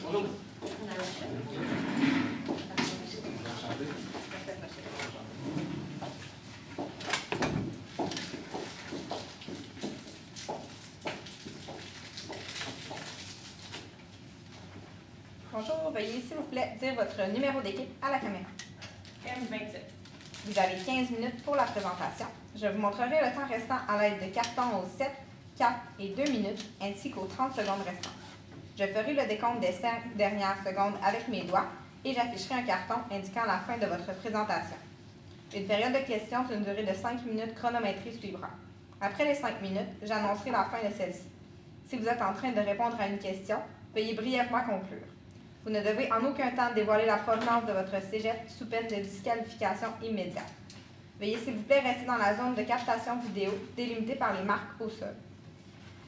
Bonjour. Bonjour, veuillez s'il vous plaît dire votre numéro d'équipe à la caméra. M27. Vous avez 15 minutes pour la présentation. Je vous montrerai le temps restant à l'aide de cartons aux 7, 4 et 2 minutes, ainsi qu'aux 30 secondes restantes. Je ferai le décompte des 5 dernières secondes avec mes doigts et j'afficherai un carton indiquant la fin de votre présentation. Une période de questions d'une durée de 5 minutes chronométrée suivra. Après les 5 minutes, j'annoncerai la fin de celle-ci. Si vous êtes en train de répondre à une question, veuillez brièvement conclure. Vous ne devez en aucun temps dévoiler la provenance de votre cégep sous peine de disqualification immédiate. Veuillez s'il vous plaît rester dans la zone de captation vidéo délimitée par les marques au sol.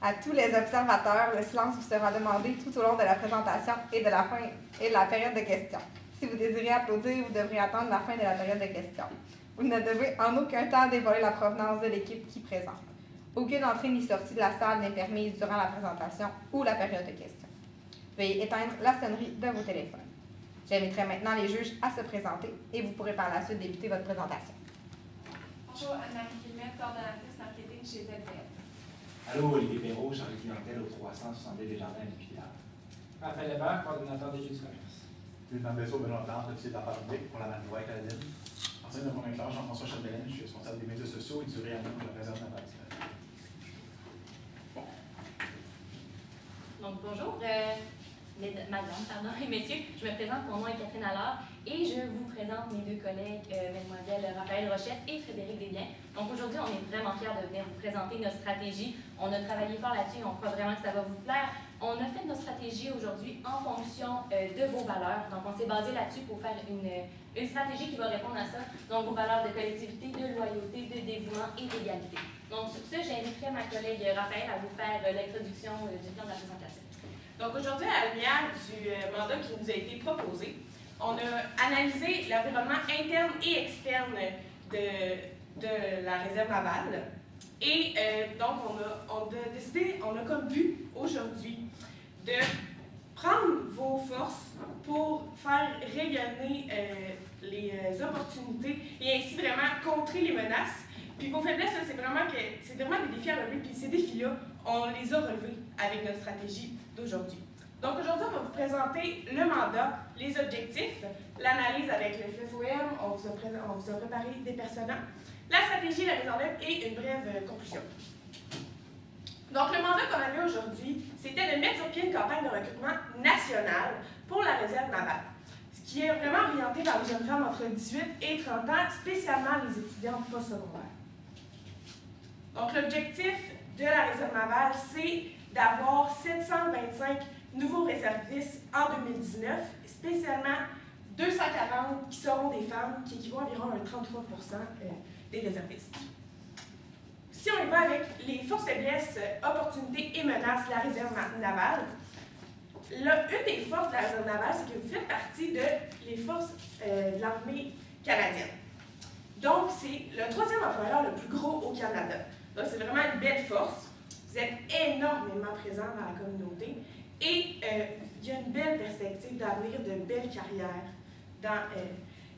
À tous les observateurs, le silence vous sera demandé tout au long de la présentation et de la période de questions. Si vous désirez applaudir, vous devrez attendre la fin de la période de questions. Vous ne devez en aucun temps dévoiler la provenance de l'équipe qui présente. Aucune entrée ni sortie de la salle n'est permise durant la présentation ou la période de questions. Veuillez éteindre la sonnerie de vos téléphones. J'inviterai maintenant les juges à se présenter et vous pourrez par la suite débuter votre présentation. Bonjour, Anne-Marie Guillemette, coordonnatrice marketing chez ZPF. Allô, Olivier Perrault, chargé clientèle au 370 Desjardins du Pilar. Raphaël Hébert, coordonnateur des Jeux du commerce. Lieutenant Bessot, Benoît Plante, officier de l'affaires publique pour la Manitoba canadienne. Enseigne de mon éclairage, Jean-François Chapdelaine, je suis responsable des médias sociaux et du réanion de la réserve navale. Donc, bonjour, madame et messieurs, je me présente, mon nom est Catherine Allard et je vous présente mes deux collègues, mesdemoiselles Raphaël Rochette et Frédéric Desbiens. Donc, aujourd'hui, on est vraiment fiers de venir vous présenter notre stratégie. On a travaillé fort là-dessus et on croit vraiment que ça va vous plaire. On a fait notre stratégie aujourd'hui en fonction de vos valeurs. Donc, on s'est basé là-dessus pour faire une stratégie qui va répondre à ça. Donc, vos valeurs de collectivité, de loyauté, de dévouement et d'égalité. Donc, sur ce, j'inviterai ma collègue Raphaël à vous faire l'introduction du plan de la présentation. Donc aujourd'hui, à la lumière du mandat qui nous a été proposé, on a analysé l'environnement interne et externe de la réserve navale. Et donc, on a comme but aujourd'hui de prendre vos forces pour faire rayonner les opportunités et ainsi vraiment contrer les menaces. Puis vos faiblesses, c'est vraiment des défis à relever. Puis ces défis-là, on les a relevés avec notre stratégie d'aujourd'hui. Donc aujourd'hui, on va vous présenter le mandat, les objectifs, l'analyse avec le FFOM, on vous a préparé des personnages, la stratégie, la mise en œuvre et une brève conclusion. Donc le mandat qu'on avait aujourd'hui, c'était de mettre sur pied une campagne de recrutement nationale pour la réserve navale, ce qui est vraiment orienté vers les jeunes femmes entre 18 et 30 ans, spécialement les étudiantes postsecondaires. Donc l'objectif de la réserve navale, c'est d'avoir 725 nouveaux réservistes en 2019, spécialement 240 qui seront des femmes, qui équivaut à environ à 33% des réservistes. Si on y va avec les forces, faiblesses, opportunités et menaces de la réserve navale, une des forces de la réserve navale, c'est que vous faites partie des forces de l'armée canadienne. Donc, c'est le 3e employeur le plus gros au Canada. Donc, c'est vraiment une belle force. Vous êtes énormément présents dans la communauté et il y a une belle perspective d'avenir, de belles carrières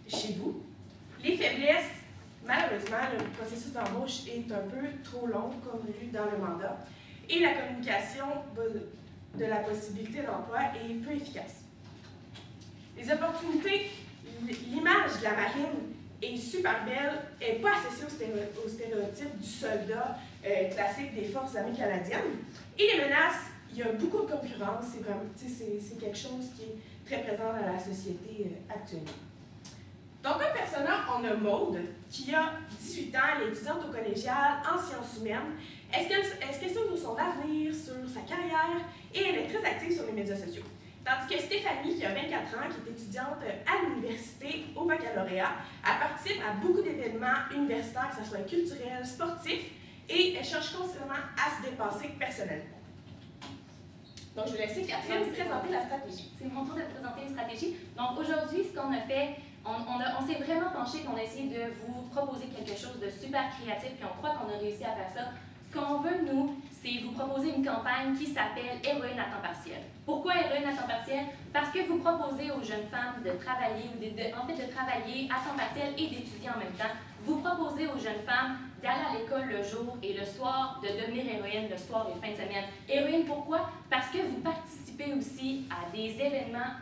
chez vous. Les faiblesses, malheureusement, le processus d'embauche est un peu trop long, comme lu dans le mandat, et la communication de la possibilité d'emploi est peu efficace. Les opportunités, l'image de la marine est super belle, n'est pas associée au stéréotype du soldat classique des forces armées canadiennes. Et les menaces, il y a beaucoup de concurrence, c'est quelque chose qui est très présent dans la société actuellement. Donc, comme personnage, on a Maude, qui a 18 ans, elle est étudiante au collégial en sciences humaines. Elle se questionne sur son avenir, sur sa carrière, et elle est très active sur les médias sociaux. Tandis que Stéphanie, qui a 24 ans, qui est étudiante à l'université au baccalauréat, elle participe à beaucoup d'événements universitaires, que ce soit culturels, sportifs, et elle cherche constamment à se dépasser personnellement. Donc, je vais laisser Catherine vous présenter la stratégie. C'est mon tour de présenter une stratégie. Donc, aujourd'hui, ce qu'on a fait, on s'est vraiment penché et on a essayé de vous proposer quelque chose de super créatif, puis on croit qu'on a réussi à faire ça. Ce qu'on veut, nous, c'est vous proposer une campagne qui s'appelle Héroïne à temps partiel. Pourquoi Héroïne à temps partiel? Parce que vous proposez aux jeunes femmes de travailler, de travailler à temps partiel et d'étudier en même temps. Vous proposez aux jeunes femmes d'aller à l'école le jour et le soir, de devenir héroïne le soir et fin de semaine. Héroïne, pourquoi? Parce que vous participez aussi à des événements.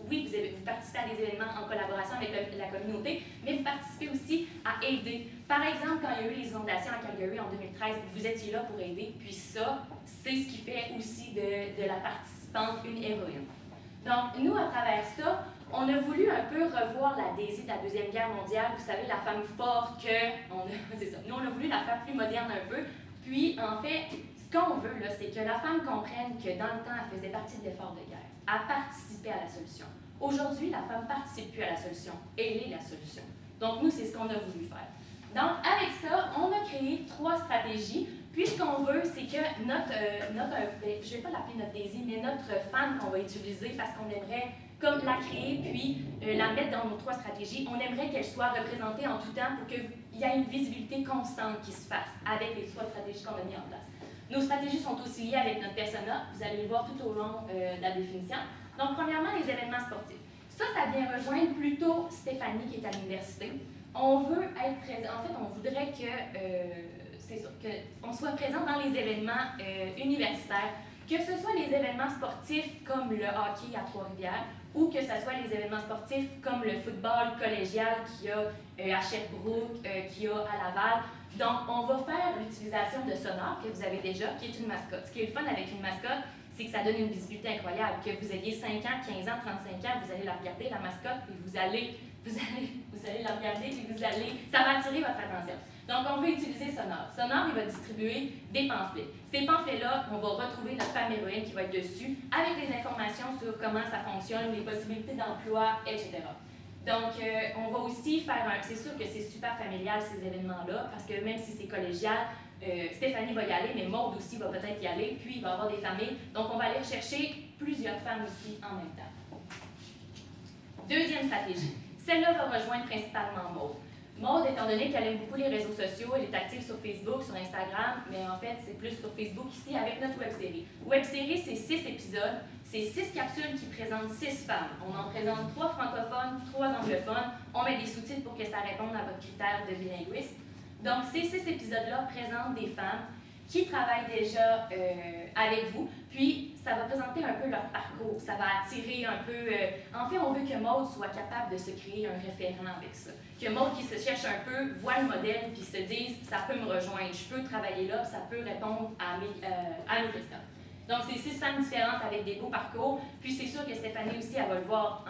Oui, vous participez à des événements en collaboration avec la communauté, mais vous participez aussi à aider. Par exemple, quand il y a eu les inondations à Calgary en 2013, vous étiez là pour aider, puis ça, c'est ce qui fait aussi de la participante une héroïne. Donc, nous, à travers ça, on a voulu un peu revoir la Daisy de la Deuxième Guerre mondiale, vous savez, la femme forte c'est ça. Nous, on a voulu la faire plus moderne un peu, puis en fait, ce qu'on veut, là, c'est que la femme comprenne que dans le temps, elle faisait partie de l'effort de guerre. Elle participait à la solution. Aujourd'hui, la femme ne participe plus à la solution. Elle est la solution. Donc, nous, c'est ce qu'on a voulu faire. Donc, avec ça, on a créé 3 stratégies. Puis, ce qu'on veut, c'est que je ne vais pas l'appeler notre Daisy, mais notre femme qu'on va utiliser parce qu'on aimerait comme la créer, puis la mettre dans nos 3 stratégies. On aimerait qu'elle soit représentée en tout temps pour qu'il y ait une visibilité constante qui se fasse avec les 3 stratégies qu'on a mises en place. Nos stratégies sont aussi liées avec notre persona. Vous allez le voir tout au long de la définition. Donc, premièrement, les événements sportifs. Ça vient rejoindre plutôt Stéphanie qui est à l'université. On veut être présent. En fait, on voudrait qu'on soit présent dans les événements universitaires, que ce soit les événements sportifs comme le hockey à Trois-Rivières ou que ce soit les événements sportifs comme le football collégial qu'il y a à Sherbrooke, qu'il y a à Laval. Donc, on va faire l'utilisation de Sonore, que vous avez déjà, qui est une mascotte. Ce qui est le fun avec une mascotte, c'est que ça donne une visibilité incroyable. Que vous ayez 5 ans, 15 ans, 35 ans, vous allez la regarder, la mascotte, puis vous allez la regarder, puis ça va attirer votre attention. Donc, on veut utiliser Sonore. Sonore, il va distribuer des pamphlets. Ces pamphlets-là, on va retrouver notre femme héroïne qui va être dessus, avec des informations sur comment ça fonctionne, les possibilités d'emploi, etc. Donc, on va aussi faire c'est sûr que c'est super familial ces événements-là, parce que même si c'est collégial, Stéphanie va y aller, mais Maude aussi va peut-être y aller, puis il va y avoir des familles. Donc, on va aller chercher plusieurs femmes aussi en même temps. Deuxième stratégie. Celle-là va rejoindre principalement Maude. Maude, étant donné qu'elle aime beaucoup les réseaux sociaux, elle est active sur Facebook, sur Instagram, mais en fait, c'est plus sur Facebook ici avec notre web-série. Web-série, c'est 6 épisodes, c'est 6 capsules qui présentent 6 femmes. On en présente 3 francophones, 3 anglophones. On met des sous-titres pour que ça réponde à votre critère de bilinguisme. Donc, ces 6 épisodes-là présentent des femmes qui travaillent déjà avec vous, puis ça va présenter un peu leur parcours, ça va attirer un peu... en fait, on veut que Maude soit capable de se créer un référent avec ça. Que Maude qui se cherche un peu, voit le modèle, puis se dise, ça peut me rejoindre, je peux travailler là, ça peut répondre à mes questions. Donc, c'est 6 femmes différentes avec des beaux parcours, puis c'est sûr que Stéphanie aussi, elle va le voir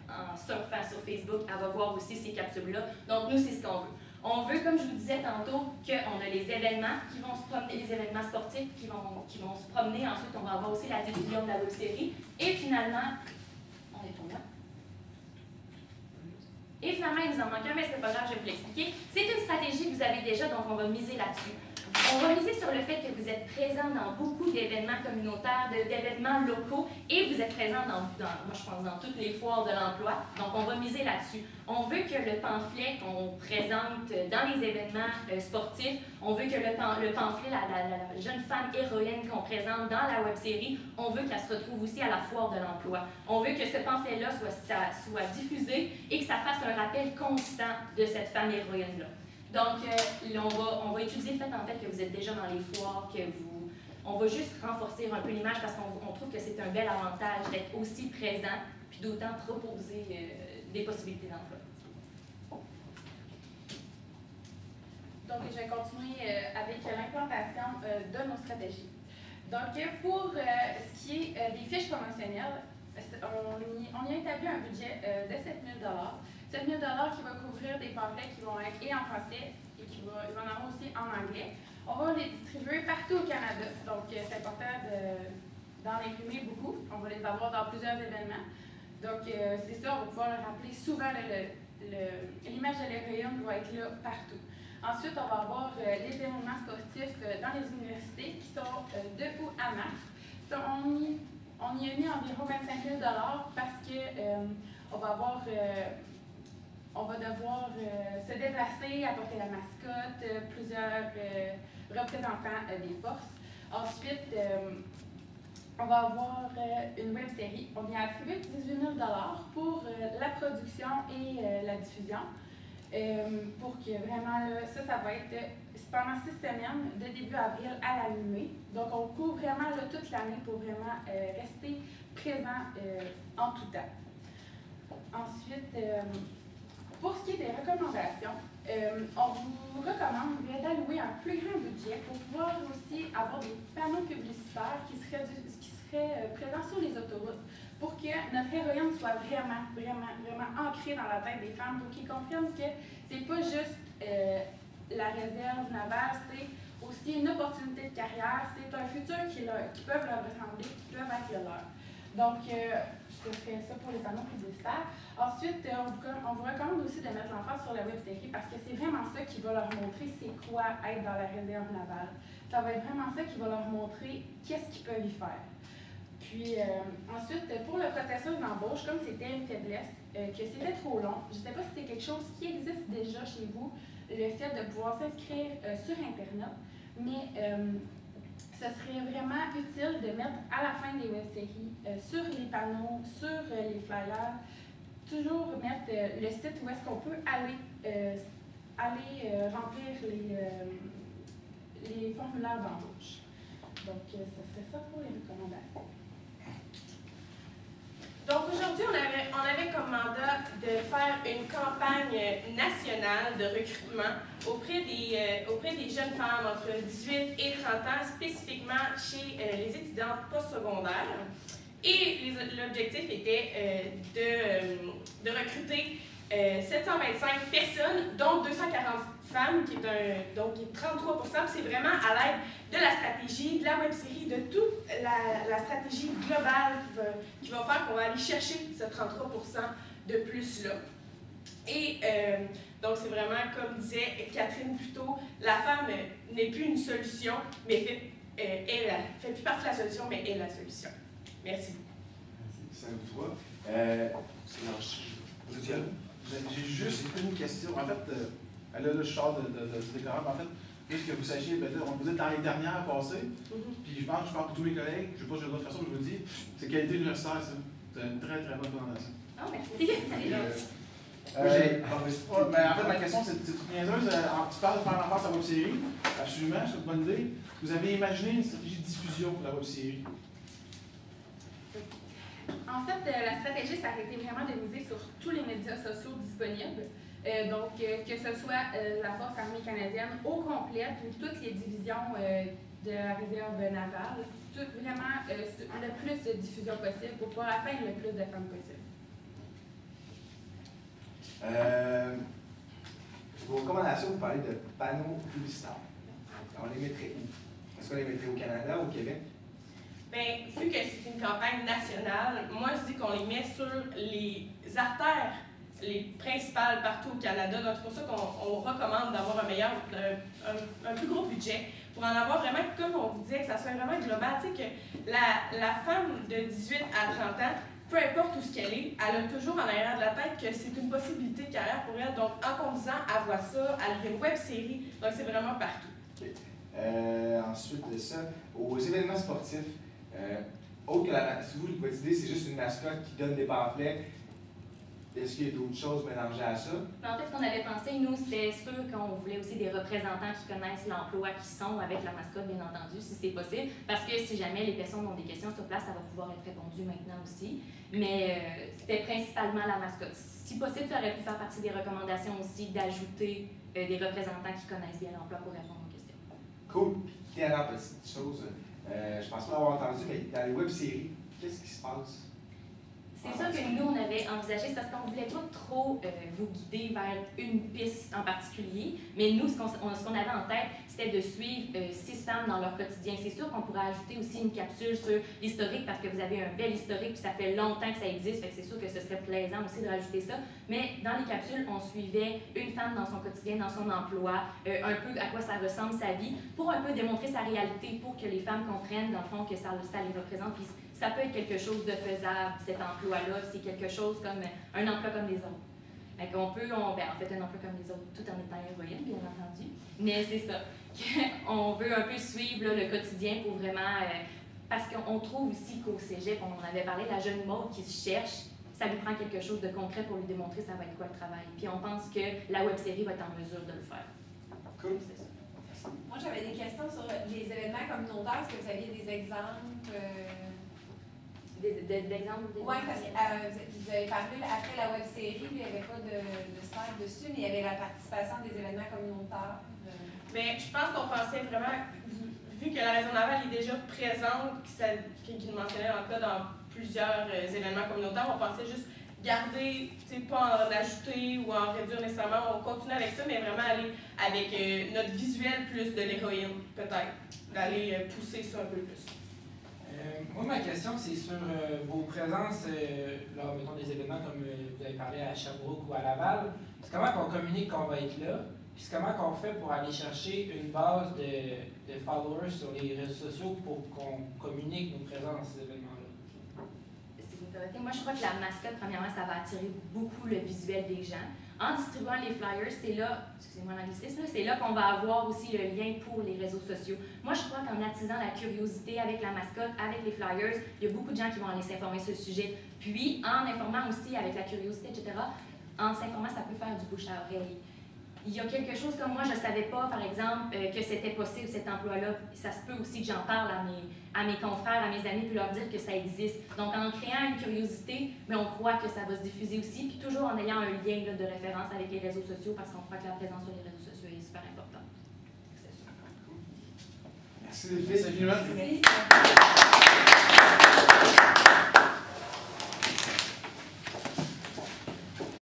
en surfant sur Facebook, elle va voir aussi ces capsules-là. Donc, nous, c'est ce qu'on veut. On veut, comme je vous disais tantôt, qu'on a les événements qui vont se promener, les événements sportifs qui vont se promener. Ensuite, on va avoir aussi la diffusion de la web-série. Et finalement, on est tombé. Et finalement, il nous en manque un, mais c'est pas grave, je vais vous l'expliquer. C'est une stratégie que vous avez déjà, donc on va miser là-dessus. On va miser sur le fait que vous êtes présent dans beaucoup d'événements communautaires, d'événements locaux, et vous êtes présent moi je pense, dans toutes les foires de l'emploi. Donc, on va miser là-dessus. On veut que le pamphlet qu'on présente dans les événements sportifs, on veut que le pamphlet, la jeune femme héroïne qu'on présente dans la web-série, on veut qu'elle se retrouve aussi à la foire de l'emploi. On veut que ce pamphlet-là soit diffusé et que ça fasse un rappel constant de cette femme héroïne-là. Donc, on va utiliser le fait en fait que vous êtes déjà dans les foires, on va juste renforcer un peu l'image parce qu'on trouve que c'est un bel avantage d'être aussi présent, puis d'autant proposer des possibilités d'emploi. Donc, je vais continuer avec l'implantation de nos stratégies. Donc, pour ce qui est des fiches promotionnelles, on y a établi un budget de 7 000 7 000 qui va couvrir des pamphlets qui vont être et en français et qui vont en avoir aussi en anglais. On va les distribuer partout au Canada. Donc, c'est important d'en imprimer beaucoup. On va les avoir dans plusieurs événements. Donc, c'est ça, on va pouvoir le rappeler souvent. L'image de l'héroïne va être là partout. Ensuite, on va avoir les événements sportifs dans les universités qui sont de août à mars. On y a mis environ 25 000 parce que on va devoir se déplacer, apporter la mascotte, plusieurs représentants des forces. Ensuite, on va avoir une web série. On vient attribuer 18 000 $ pour la production et la diffusion. Pour que vraiment, là, ça va être pendant 6 semaines, de début avril à la mi-mai. Donc, on couvre vraiment là, toute l'année pour vraiment rester présent en tout temps. Ensuite, pour ce qui est des recommandations, on vous recommande d'allouer un plus grand budget pour pouvoir aussi avoir des panneaux publicitaires qui seraient présents sur les autoroutes pour que notre héroïne soit vraiment ancrée dans la tête des femmes, pour qu'ils comprennent que c'est pas juste la réserve navale, c'est aussi une opportunité de carrière, c'est un futur qui peuvent leur ressembler, qui peuvent être le leur. Donc, ce serait ça pour les panneaux publicitaires. Ensuite, on vous recommande aussi de mettre l'emphase sur la web série parce que c'est vraiment ça qui va leur montrer c'est quoi être dans la réserve navale. Ça va être vraiment ça qui va leur montrer qu'est-ce qu'ils peuvent y faire. Puis ensuite, pour le processus d'embauche, comme c'était une faiblesse, que c'était trop long, je ne sais pas si c'est quelque chose qui existe déjà chez vous, le fait de pouvoir s'inscrire sur Internet, mais ce serait vraiment utile de mettre à la fin des web-séries, sur les panneaux, sur les flyers, toujours mettre le site où est-ce qu'on peut aller remplir les formulaires d'embauche. Donc, ce serait ça pour les recommandations. Donc aujourd'hui, on avait comme mandat de faire une campagne nationale de recrutement auprès des jeunes femmes entre 18 et 30 ans, spécifiquement chez les étudiantes postsecondaires. Et l'objectif était de recruter 725 personnes, dont 240 femmes, qui est 33%. C'est vraiment à l'aide de la stratégie, de la web-série, de toute la stratégie globale qui va faire qu'on va aller chercher ce 33% de plus-là. Et donc, c'est vraiment, comme disait Catherine plus tôt, la femme n'est plus une solution, mais elle fait plus partie de la solution, mais est la solution. Merci beaucoup. Merci. Ça vous voit. J'ai juste une question. En fait, là, je sors de ce déclarant. En fait, juste que vous sachiez, vous êtes dans les dernières passées. Puis je parle pour tous mes collègues. Je ne sais pas si j'ai d'autres façons, je vous le dis. C'est qualité universitaire, ça. C'est une très, très bonne recommandation. Oh, merci. Mais en fait, ma question, c'est toute niaiseuse. Tu parles de faire l'enfance à la web-série. Absolument, c'est une bonne idée. Vous avez imaginé une stratégie de diffusion pour la web-série? En fait, la stratégie, ça a été vraiment de miser sur tous les médias sociaux disponibles. Donc, que ce soit la Force armée canadienne au complet ou toutes les divisions de la réserve navale, vraiment le plus de diffusion possible pour pouvoir atteindre le plus de femmes possible. Vos recommandations, vous parlez de panneaux publicitaires. On les mettrait où? Est-ce qu'on les mettrait au Canada ou au Québec? Bien, vu que c'est une campagne nationale, moi je dis qu'on les met sur les artères les principales partout au Canada. Donc c'est pour ça qu'on recommande d'avoir un plus gros budget pour en avoir vraiment, comme on vous disait, que ça soit vraiment global. Tu sais que la femme de 18 à 30 ans, peu importe où ce qu'elle est, elle a toujours en arrière de la tête que c'est une possibilité de carrière pour elle. Donc en conduisant, elle voit ça, elle lit une web-série, donc c'est vraiment partout. Okay. Ensuite de ça, aux événements sportifs, autre que si vous, votre idée, c'est juste une mascotte qui donne des pamphlets, est-ce qu'il y a d'autres choses mélangées à ça? En fait, ce qu'on avait pensé, nous, c'était sûr qu'on voulait aussi des représentants qui connaissent l'emploi, qui sont avec la mascotte, bien entendu, si c'est possible. Parce que si jamais les personnes ont des questions sur place, ça va pouvoir être répondu maintenant aussi. Mais c'était principalement la mascotte. Si possible, ça aurait pu faire partie des recommandations aussi d'ajouter des représentants qui connaissent bien l'emploi pour répondre aux questions. Cool. Puis, dernière petite chose, je pense pas l'avoir entendu, mais dans les web-séries, qu'est-ce qui se passe? C'est ça que nous, on avait envisagé, c'est parce qu'on ne voulait pas trop vous guider vers une piste en particulier, mais nous, ce qu'on avait en tête, c'était de suivre 6 femmes dans leur quotidien. C'est sûr qu'on pourrait ajouter aussi une capsule sur l'historique, parce que vous avez un bel historique, puis ça fait longtemps que ça existe, fait que c'est sûr que ce serait plaisant aussi de rajouter ça. Mais dans les capsules, on suivait une femme dans son quotidien, dans son emploi, un peu à quoi ça ressemble sa vie, pour un peu démontrer sa réalité, pour que les femmes comprennent, dans le fond, que ça les représente. Puis ça peut être quelque chose de faisable, cet emploi-là, c'est quelque chose comme un emploi comme les autres. Fait qu'on peut, en fait, un emploi comme les autres, tout en étant héroïne, bien entendu. Mais c'est ça. qu'on veut un peu suivre là, le quotidien pour vraiment... parce qu'on trouve aussi qu'au cégep, on en avait parlé, la jeune Maud qui se cherche, ça lui prend quelque chose de concret pour lui démontrer ça va être quoi le travail. Puis on pense que la web-série va être en mesure de le faire. Cool. C'est ça. Moi, j'avais des questions sur les événements communautaires. Est-ce que vous aviez des exemples? D'exemples? Oui, parce que vous avez parlé après la web-série, il n'y avait pas de slide dessus, mais il y avait la participation des événements communautaires. Mais je pense qu'on pensait vraiment, vu que la région navale est déjà présente, qui nous mentionnait en cas dans plusieurs événements communautaires, on pensait juste garder, pas en ajouter ou en réduire nécessairement, on continue avec ça, mais vraiment aller avec notre visuel plus de l'héroïne, peut-être, d'aller pousser ça un peu plus. Moi, ma question, c'est sur vos présences lors, mettons, des événements comme vous avez parlé à Sherbrooke ou à Laval. C'est comment qu'on communique qu'on va être là? Puis c'est comment qu'on fait pour aller chercher une base de followers sur les réseaux sociaux pour qu'on communique nos présences à ces événements-là? Moi, je crois que la mascotte, premièrement, ça va attirer beaucoup le visuel des gens. En distribuant les flyers, c'est là, excusez-moi l'anglicisme, c'est là qu'on va avoir aussi le lien pour les réseaux sociaux. Moi, je crois qu'en attisant la curiosité avec la mascotte, avec les flyers, il y a beaucoup de gens qui vont aller s'informer sur le sujet. Puis, en informant aussi avec la curiosité, etc., en s'informant, ça peut faire du bouche à oreille. Il y a quelque chose comme moi, je ne savais pas, par exemple, que c'était possible, cet emploi-là. Ça se peut aussi que j'en parle à mes confrères, à mes amis, puis leur dire que ça existe. Donc, en créant une curiosité, mais on croit que ça va se diffuser aussi, puis toujours en ayant un lien là, de référence avec les réseaux sociaux, parce qu'on croit que la présence sur les réseaux sociaux est super importante. C'est ça. Merci les filles. C'est fini. Merci.